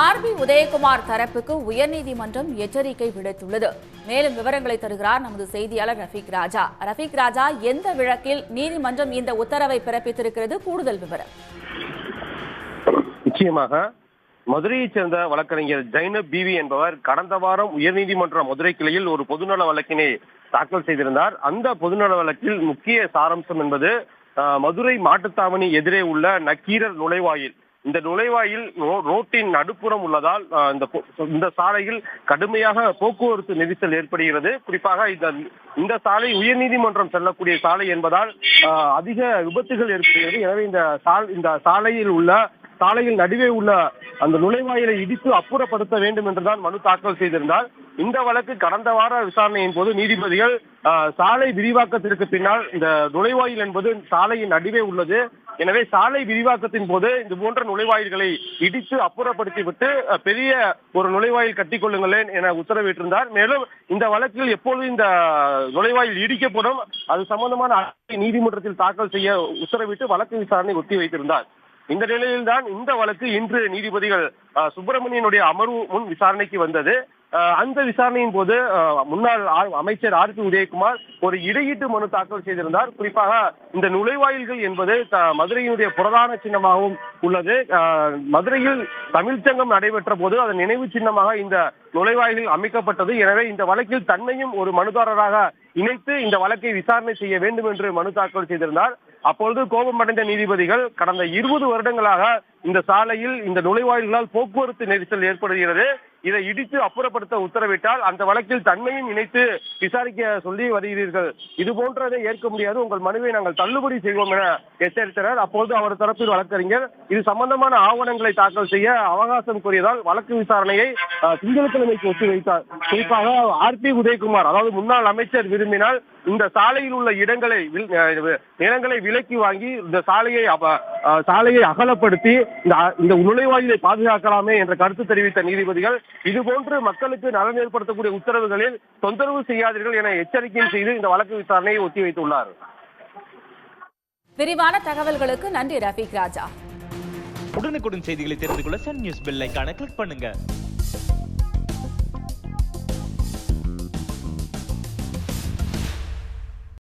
RB Udhayakumar தரப்புக்கு உயர்நீதிமன்றம் எச்சரிக்கை விடுத்துள்ளது. மேலும் விவரங்களை தருகிறார் நமது செய்தியாளர் ரஃபீக் ராஜா. ரஃபீக் ராஜா, எந்த வழக்கில் நீதிமன்றம் இந்த உத்தரவை பிறப்பித்திருக்கிறது? கூடுதல் விவரம். நிச்சயமாக மதுரையைச் சேர்ந்த வழக்கறிஞர் ஜைனப் பிவி என்பவர் கடந்த வாரம் உயர்நீதிமன்ற மதுரை கிளையில் ஒரு பொதுநல வழக்கினை தாக்கல் செய்திருந்தார். அந்த பொதுநல வழக்கில் முக்கிய சாராம்சம் என்பது மதுரை மாட்டுத்தாவணி எதிரே உள்ள நக்கீரர் நுழைவாயில். இந்த நுழைவாயில் ரோட்டின் நடுப்புறம் உள்ளதால் இந்த சாலையில் கடுமையாக போக்குவரத்து நெரிசல் ஏற்படுகிறது. குறிப்பாக இந்த சாலை உயர்நீதிமன்றம் செல்லக்கூடிய சாலை என்பதால் அதிக விபத்துகள் ஏற்படுகிறது. எனவே இந்த சாலையில் நடுவே உள்ள அந்த நுழைவாயிலை இடித்து அப்புறப்படுத்த வேண்டும் என்றுதான் மனு தாக்கல் செய்திருந்தார். இந்த வழக்கு கடந்த வார விசாரணையின் போது நீதிபதிகள் சாலை விரிவாக்கத்திற்கு பின்னால் இந்த நுழைவாயில் என்பது சாலையின் நடுவே உள்ளது. எனவே சாலை விரிவாக்கத்தின் போது இது போன்ற நுழைவாயில்களை இடித்து அப்புறப்படுத்திவிட்டு பெரிய ஒரு நுழைவாயில் கட்டிக்கொள்ளுங்களேன் என உத்தரவிட்டிருந்தார். மேலும் இந்த வழக்கில் எப்பொழுது இந்த நுழைவாயில் இடிக்கப்படும் அது சம்பந்தமான நீதிமன்றத்தில் தாக்கல் செய்ய உத்தரவிட்டு வழக்கு விசாரணை ஒத்தி வைத்திருந்தார். இந்த நிலையில்தான் இந்த வழக்கு இன்று நீதிபதிகள் சுப்பிரமணியனுடைய அமர்வு முன் விசாரணைக்கு வந்தது. அந்த விசாரணையின் போது முன்னாள் அமைச்சர் ஆர்பி உதயகுமார் ஒரு இடையீட்டு மனு தாக்கல் செய்திருந்தார். குறிப்பாக இந்த நுழைவாயில்கள் என்பது மதுரையினுடைய புரதான சின்னமாகவும் உள்ளது. மதுரையில் தமிழ்ச்சங்கம் நடைபெற்ற போது அதன் நினைவு சின்னமாக இந்த நுழைவாயில்கள் அமைக்கப்பட்டது. எனவே இந்த வழக்கில் தன்னையும் ஒரு மனுதாரராக இணைத்து இந்த வழக்கை விசாரணை செய்ய வேண்டும் என்று மனு தாக்கல் செய்திருந்தார். அப்பொழுது கோபமடைந்த நீதிபதிகள் கடந்த 20 வருடங்களாக இந்த சாலையில் இந்த நுழைவாயில்களால் போக்குவரத்து நெரிசல் ஏற்படுகிறது, இதை இடித்து அப்புறப்படுத்த உத்தரவிட்டால் அந்த வழக்கில் தன்மையும் இணைத்து விசாரிக்க சொல்லி வருகிறீர்கள், இது போன்றதை ஏற்க முடியாது, உங்கள் மனுவை நாங்கள் தள்ளுபடி செய்வோம் என எச்சரித்தனர். அப்பொழுது அவர் தரப்பில் வழக்கறிஞர் இது சம்பந்தமான ஆவணங்களை தாக்கல் செய்ய அவகாசம் கோரியதால் வழக்கு விசாரணையை திங்கட்கிழமைக்கு ஒத்திவைத்தார். குறிப்பாக ஆர்பி உதயகுமார் அதாவது முன்னாள் அமைச்சர் விரும்பினால் இந்த சாலையில் உள்ள நிலங்களை விலக்கி வாங்கி இந்த சாலையை அகலப்படுத்தி இந்த நுழைவாயிலை பாதுகாக்கலாமே என்ற கருத்து தெரிவித்த நீதிபதிகள் இதுபோன்று மக்களுக்கு நலன் ஏற்படுத்தக்கூடிய உத்தரவுகளில் தொந்தரவு செய்யாதீர்கள் என எச்சரிக்கை செய்து இந்த வழக்கு விசாரணையை ஒத்திவைத்துள்ளார். விரிவான தகவல்களுக்கு நன்றி ரஃபீக் ராஜா. உடனுக்குடன் செய்திகளை தெரிந்து கொள்ள சன் நியூஸ் பெல் ஐகானை கிளிக் பண்ணுங்க.